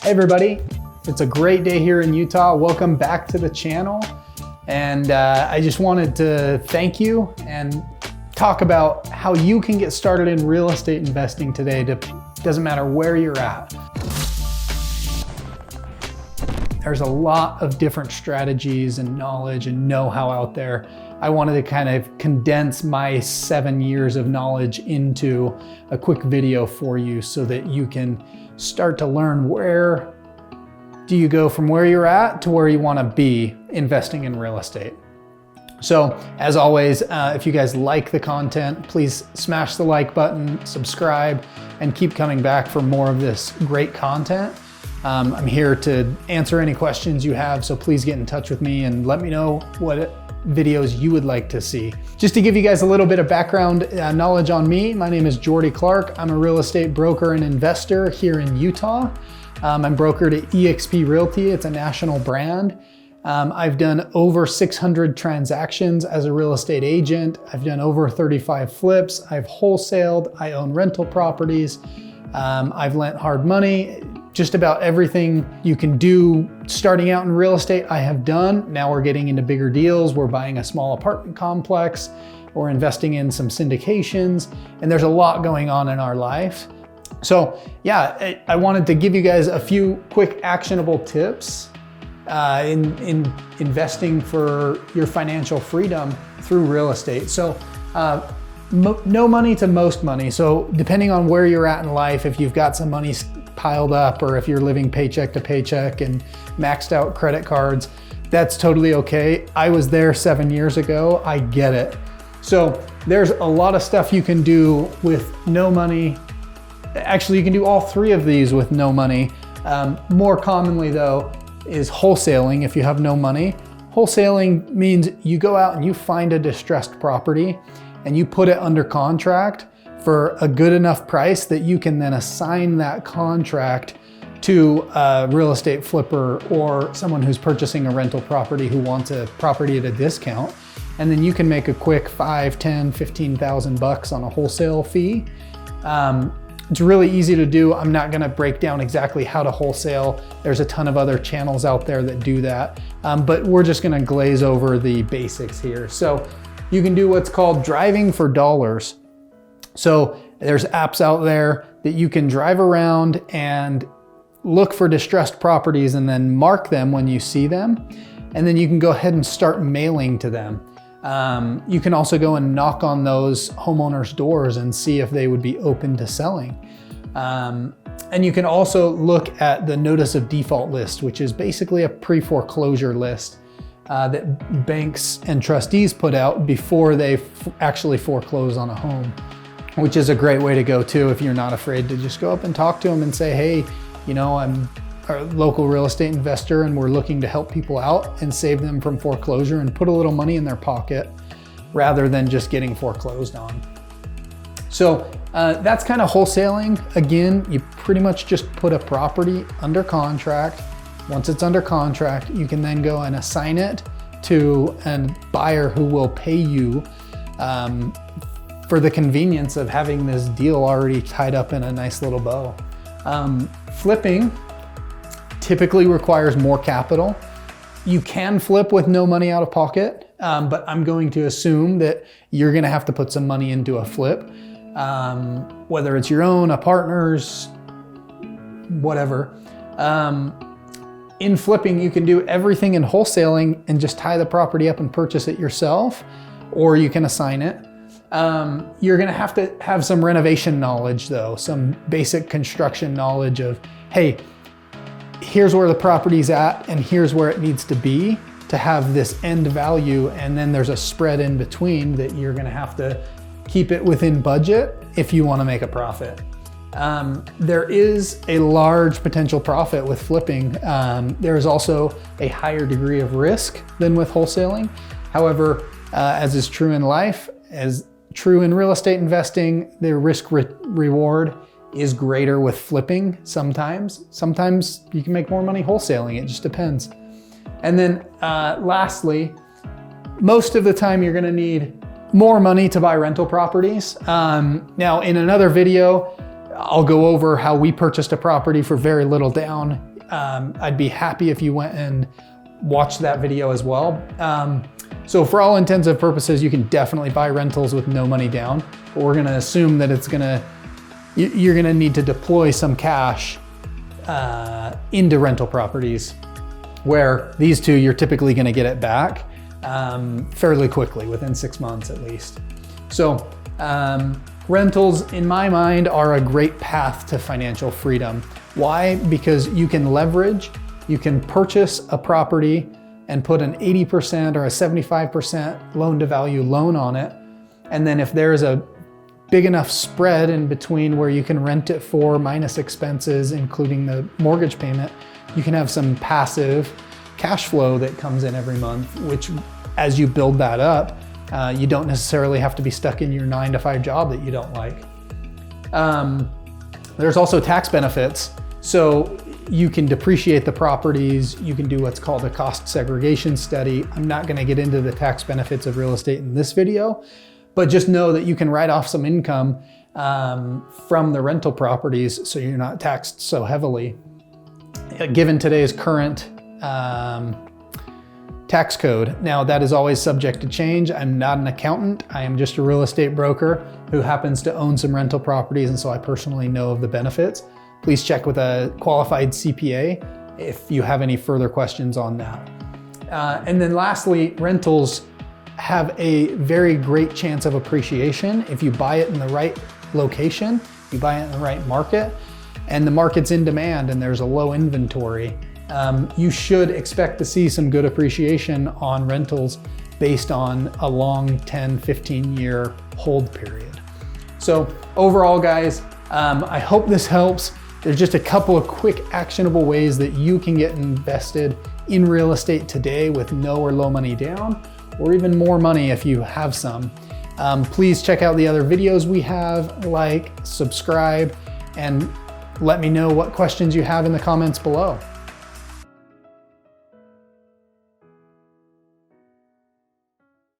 Hey everybody, it's a great day here in Utah. Welcome back to the channel. And I just wanted to thank you and talk about how you can get started in real estate investing today. Doesn't matter where you're at. There's a lot of different strategies and knowledge and know-how out there. I wanted to kind of condense my 7 years of knowledge into a quick video for you so that you can start to learn where do you go from where you're at to where you want to be investing in real estate. So as always, if you guys like the content, please smash the like button, subscribe, and keep coming back for more of this great content. I'm here to answer any questions you have, so please get in touch with me and let me know what videos you would like to see. Just to give you guys a little bit of background knowledge on me, my name is Jordy Clark. I'm a real estate broker and investor here in Utah. I'm brokered at eXp Realty. It's a national brand. I've done over 600 transactions as a real estate agent. I've done over 35 flips. I've wholesaled. I own rental properties. I've lent hard money. Just about everything you can do starting out in real estate, I have done. Now we're getting into bigger deals. We're buying a small apartment complex or investing in some syndications, and there's a lot going on in our life. So yeah, I wanted to give you guys a few quick actionable tips in investing for your financial freedom through real estate. So no money to most money. So depending on where you're at in life, if you've got some money piled up or if you're living paycheck to paycheck and maxed out credit cards, that's totally okay. I was there 7 years ago. I get it. So there's a lot of stuff you can do with no money. Actually, you can do all three of these with no money. More commonly though is wholesaling if you have no money. Wholesaling means you go out and you find a distressed property and you put it under contract for a good enough price that you can then assign that contract to a real estate flipper or someone who's purchasing a rental property who wants a property at a discount. And then you can make a quick 5, 10, 15,000 bucks on a wholesale fee. It's really easy to do. I'm not gonna break down exactly how to wholesale. There's a ton of other channels out there that do that, but we're just gonna glaze over the basics here. So you can do what's called driving for dollars. So there's apps out there that you can drive around and look for distressed properties and then mark them when you see them. And then you can go ahead and start mailing to them. You can also go and knock on those homeowners' doors and see if they would be open to selling. And you can also look at the notice of default list, which is basically a pre-foreclosure list that banks and trustees put out before they actually foreclose on a home, which is a great way to go too if you're not afraid to just go up and talk to them and say, hey, you know, I'm a local real estate investor and we're looking to help people out and save them from foreclosure and put a little money in their pocket rather than just getting foreclosed on. So that's kind of wholesaling. Again, you pretty much just put a property under contract. Once it's under contract, you can then go and assign it to a buyer who will pay you for the convenience of having this deal already tied up in a nice little bow. Flipping typically requires more capital. You can flip with no money out of pocket, but I'm going to assume that you're gonna have to put some money into a flip, whether it's your own, a partner's, whatever. In flipping, you can do everything in wholesaling and just tie the property up and purchase it yourself, or you can assign it. You're gonna have to have some renovation knowledge though, some basic construction knowledge of, hey, here's where the property's at and here's where it needs to be to have this end value, and then there's a spread in between that you're gonna have to keep it within budget if you wanna make a profit. There is a large potential profit with flipping. There is also a higher degree of risk than with wholesaling. However, as is true in life, as true in real estate investing, the risk reward is greater with flipping sometimes. Sometimes you can make more money wholesaling, it just depends. And then lastly, most of the time you're gonna need more money to buy rental properties. Now in another video, I'll go over how we purchased a property for very little down I'd be happy if you went and watched that video as well. So for all intents and purposes, you can definitely buy rentals with no money down, but we're gonna assume that you're gonna need to deploy some cash into rental properties, where these two, you're typically gonna get it back fairly quickly, within 6 months at least. So rentals, in my mind, are a great path to financial freedom. Why? Because you can leverage, you can purchase a property and put an 80% or a 75% loan to value loan on it. And then if there's a big enough spread in between where you can rent it for minus expenses, including the mortgage payment, you can have some passive cash flow that comes in every month, which as you build that up, you don't necessarily have to be stuck in your 9-to-5 job that you don't like. There's also tax benefits. So you can depreciate the properties, you can do what's called a cost segregation study. I'm not gonna get into the tax benefits of real estate in this video, but just know that you can write off some income from the rental properties so you're not taxed so heavily. Given today's current tax code. Now that is always subject to change. I'm not an accountant. I am just a real estate broker who happens to own some rental properties, and so I personally know of the benefits. Please check with a qualified CPA if you have any further questions on that. And then lastly, rentals have a very great chance of appreciation if you buy it in the right location, you buy it in the right market, and the market's in demand and there's a low inventory. You should expect to see some good appreciation on rentals based on a long 10, 15 year hold period. So overall, guys, I hope this helps. There's just a couple of quick actionable ways that you can get invested in real estate today with no or low money down, or even more money if you have some. Please check out the other videos we have, like, subscribe, and let me know what questions you have in the comments below.